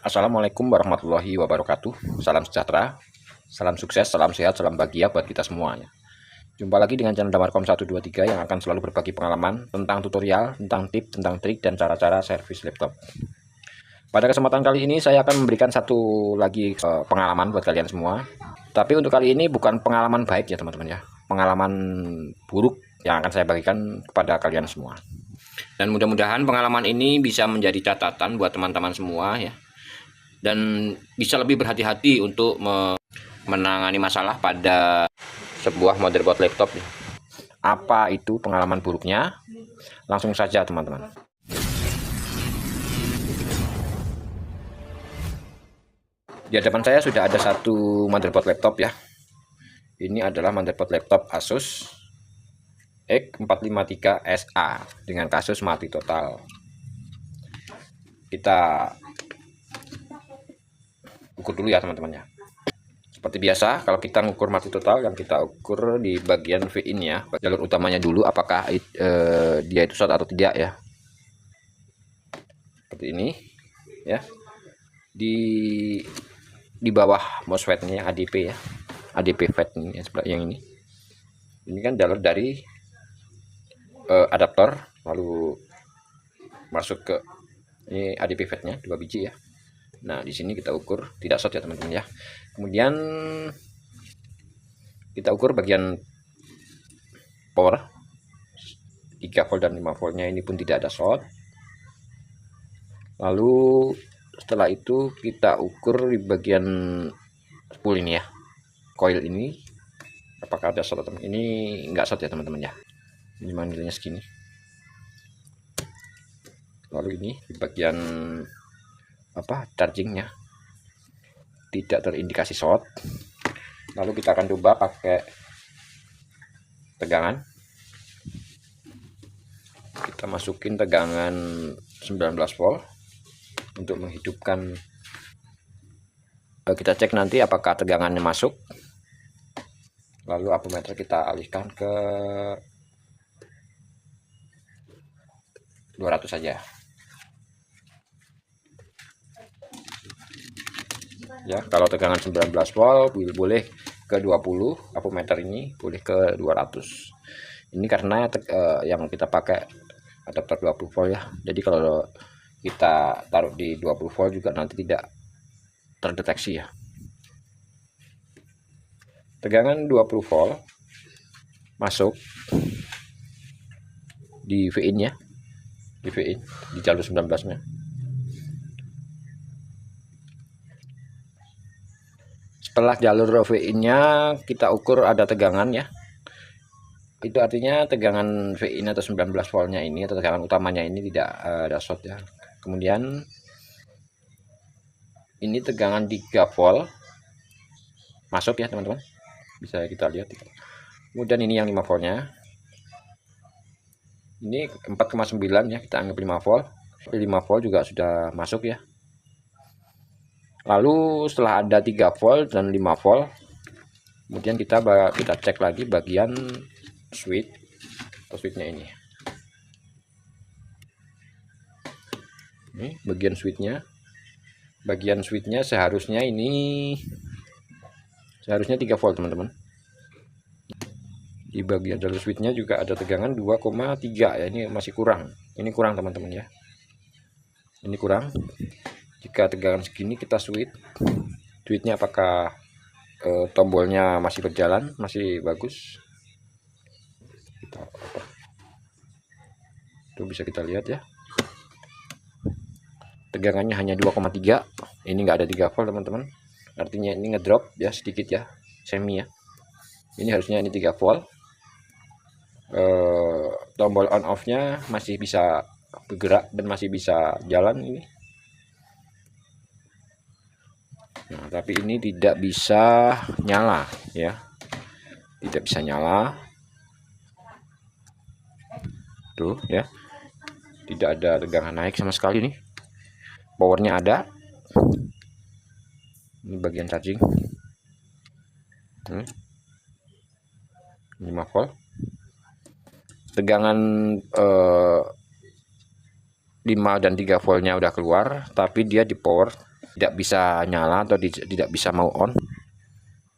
Assalamualaikum warahmatullahi wabarakatuh. Salam sejahtera, salam sukses, salam sehat, salam bahagia buat kita semuanya. Jumpa lagi dengan channel Damarkom 123 yang akan selalu berbagi pengalaman tentang tutorial, tentang tips, tentang trik, dan cara-cara servis laptop. Pada kesempatan kali ini saya akan memberikan satu lagi pengalaman buat kalian semua. Tapi untuk kali ini bukan pengalaman baik ya teman-teman ya, pengalaman buruk yang akan saya bagikan kepada kalian semua. Dan mudah-mudahan pengalaman ini bisa menjadi catatan buat teman-teman semua ya, dan bisa lebih berhati-hati untuk menangani masalah pada sebuah motherboard laptop. Apa itu pengalaman buruknya? Langsung saja teman-teman. Di hadapan saya sudah ada satu motherboard laptop ya. Ini adalah motherboard laptop Asus X453SA dengan kasus mati total. Kita ukur dulu ya teman-teman ya. Seperti biasa, kalau kita ngukur mati total, yang kita ukur di bagian VIN ya, jalur utamanya dulu, apakah dia itu short atau tidak ya. Seperti ini ya. Di bawah MOSFET-nya ADP ya, ADP FET ini yang ini. Ini kan jalur dari adaptor lalu masuk ke ini ADP FET-nya 2 biji ya. Nah, di sini kita ukur tidak short ya teman-teman ya. Kemudian kita ukur bagian power 3 volt dan 5 voltnya ini pun tidak ada short. Lalu setelah itu kita ukur di bagian spool ini ya, coil ini apakah ada short. Ini enggak short ya teman-teman ya, ini nilainya segini. Lalu ini di bagian chargingnya tidak terindikasi short. Lalu kita akan coba pakai tegangan. Kita masukin tegangan 19 volt untuk menghidupkan. Kita cek nanti apakah tegangannya masuk. Lalu ampermeter kita alihkan ke 200 saja ya. Kalau tegangan 19 volt boleh ke 20, ampermeter ini boleh ke 200. Ini karena yang kita pakai adaptor 20 volt ya, jadi kalau kita taruh di 20 volt juga nanti tidak terdeteksi ya. Tegangan 20 volt masuk di VIN nya, di VIN di jalur 19 nya. Setelah jalur VIN nya kita ukur ada tegangan ya, itu artinya tegangan VIN atau 19 voltnya ini atau tegangan utamanya ini tidak ada short ya. Kemudian ini tegangan 3 volt masuk ya teman-teman, bisa kita lihat. Kemudian ini yang 5 voltnya, ini 4,9 ya, kita anggap 5 volt. 5 volt juga sudah masuk ya. Lalu setelah ada 3 volt dan 5 volt, kemudian kita cek lagi bagian switch atau switchnya ini. Ini bagian switchnya. Bagian switchnya seharusnya 3 volt teman-teman. Di bagian jalur switchnya juga ada tegangan 2,3 ya, ini masih kurang. Ini kurang teman-teman ya. Ini kurang. Jika tegangan segini kita switchnya apakah tombolnya masih berjalan, masih bagus. Itu bisa kita lihat ya. Tegangannya hanya 2,3. Ini enggak ada 3 volt teman-teman. Artinya ini ngedrop ya sedikit ya, semi ya. Ini harusnya ini 3 volt. Tombol on off nya masih bisa bergerak dan masih bisa jalan ini. Nah, tapi ini tidak bisa nyala ya, tidak bisa nyala tuh ya, tidak ada tegangan naik sama sekali nih. Powernya ada, ini bagian charging 5 volt. Tegangan 5 dan 3 voltnya udah keluar, tapi dia di power tidak bisa nyala atau tidak bisa mau on.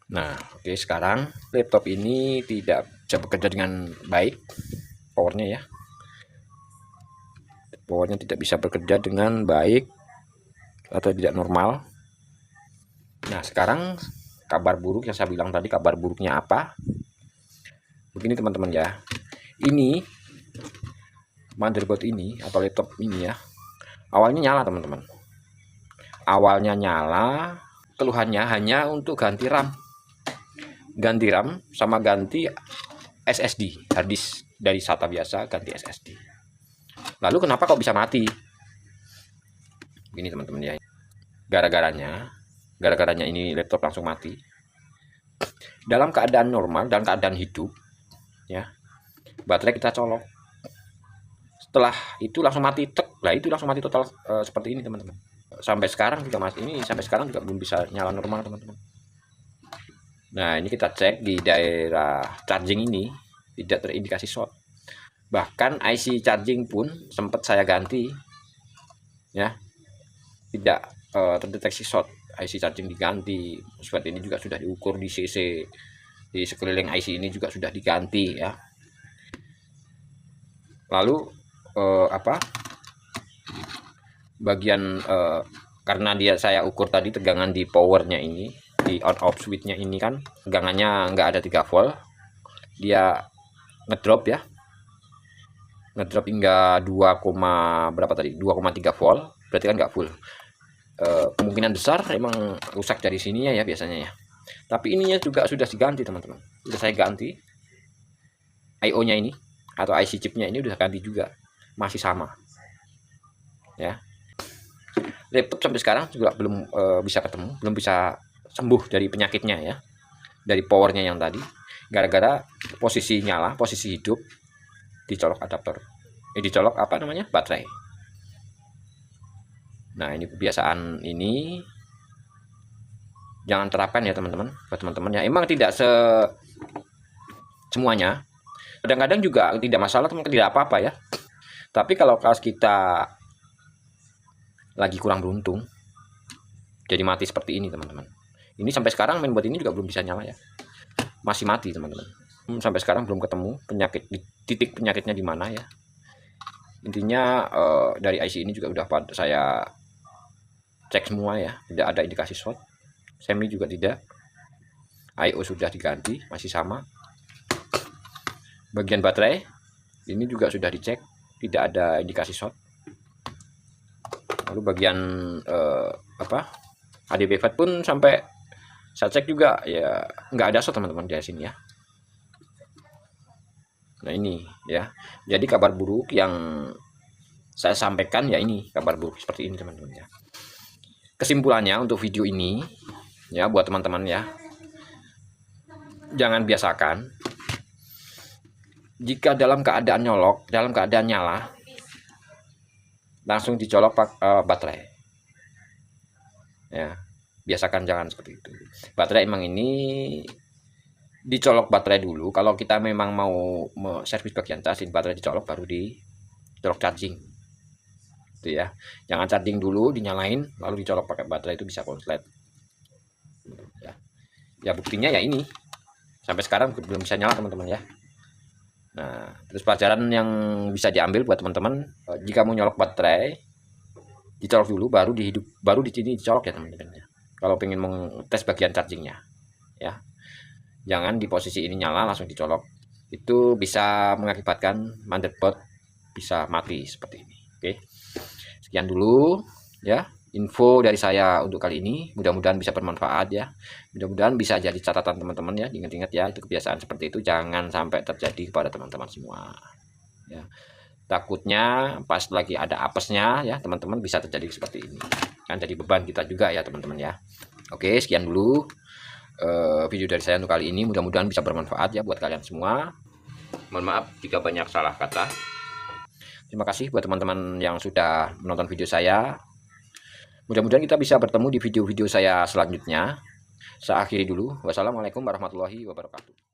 Nah, oke, sekarang laptop ini tidak bisa bekerja dengan baik, powernya ya. Powernya tidak bisa bekerja dengan baik atau tidak normal. Nah, sekarang kabar buruk yang saya bilang tadi, kabar buruknya apa? Begini teman-teman ya. Ini motherboard ini atau laptop ini ya, awalnya nyala teman-teman. Awalnya nyala, keluhannya hanya untuk ganti RAM. Ganti RAM sama ganti SSD, hard disk dari SATA biasa ganti SSD. Lalu kenapa kok bisa mati? Gini teman-teman ya. Gara-garanya ini laptop langsung mati. Dalam keadaan normal, dalam keadaan hidup ya, baterai kita colok. Setelah itu langsung mati tek. Lah itu langsung mati total seperti ini teman-teman. Sampai sekarang juga sampai sekarang juga belum bisa nyala normal teman-teman. Nah, ini kita cek di daerah charging ini tidak terindikasi short. Bahkan IC charging pun sempat saya ganti ya, tidak terdeteksi short. IC charging diganti, seperti ini juga sudah diukur di CC, di sekeliling IC ini juga sudah diganti ya. Lalu bagian karena saya ukur tadi tegangan di powernya ini, di on off switchnya ini kan tegangannya nggak ada 3 volt, dia ngedrop ya, ngedrop hingga 2,3 volt, berarti kan nggak full. Kemungkinan besar emang rusak dari sininya ya biasanya ya. Tapi ininya juga sudah diganti teman-teman, sudah saya ganti IO nya ini atau IC chipnya ini udah ganti juga, masih sama ya. Laptop sampai sekarang juga belum bisa ketemu, belum bisa sembuh dari penyakitnya ya, dari powernya yang tadi, gara-gara posisi nyala, posisi hidup, dicolok adaptor, dicolok apa namanya, baterai. Nah, ini kebiasaan ini jangan terapkan ya teman-teman, buat teman-teman ya. Emang tidak semuanya, kadang-kadang juga tidak masalah teman-teman, tidak apa-apa ya. Tapi kalau kita lagi kurang beruntung, jadi mati seperti ini teman-teman. Ini sampai sekarang mainboard ini juga belum bisa nyala ya, masih mati teman-teman. Sampai sekarang belum ketemu titik penyakitnya di mana ya. Intinya dari IC ini juga udah saya cek semua ya, tidak ada indikasi short. Semi juga tidak, IO sudah diganti, masih sama. Bagian baterai ini juga sudah dicek, tidak ada indikasi short. Lalu bagian HDD FAT pun sampai saya cek juga ya nggak ada short teman-teman di sini ya. Nah ini ya, jadi kabar buruk yang saya sampaikan ya, ini kabar buruk seperti ini teman-teman ya. Kesimpulannya untuk video ini ya, buat teman-teman ya, jangan biasakan jika dalam keadaan nyolok, dalam keadaan nyala, langsung dicolok baterai ya. Biasakan jangan seperti itu. Baterai emang ini dicolok baterai dulu. Kalau kita memang mau servis bagian cas, baterai dicolok baru dicolok charging itu ya. Jangan charging dulu dinyalain lalu dicolok pakai baterai, itu bisa konslet ya. Ya buktinya ya ini sampai sekarang belum bisa nyala teman-teman ya. Nah, terus pelajaran yang bisa diambil buat teman-teman, jika mau nyolok baterai dicolok dulu baru di sini dicolok ya teman-teman ya. Kalau pengen mengetes bagian chargingnya ya, jangan di posisi ini nyala langsung dicolok, itu bisa mengakibatkan motherboard bisa mati seperti ini. Oke, sekian dulu ya info dari saya untuk kali ini, mudah-mudahan bisa bermanfaat ya, mudah-mudahan bisa jadi catatan teman-teman ya. Ingat-ingat ya, itu kebiasaan seperti itu jangan sampai terjadi kepada teman-teman semua ya. Takutnya pas lagi ada apesnya ya teman-teman bisa terjadi seperti ini kan, jadi beban kita juga ya teman-teman ya. Oke, sekian dulu video dari saya untuk kali ini, mudah-mudahan bisa bermanfaat ya buat kalian semua. Mohon maaf jika banyak salah kata. Terima kasih buat teman-teman yang sudah menonton video saya. Mudah-mudahan kita bisa bertemu di video-video saya selanjutnya. Saya akhiri dulu. Wassalamualaikum warahmatullahi wabarakatuh.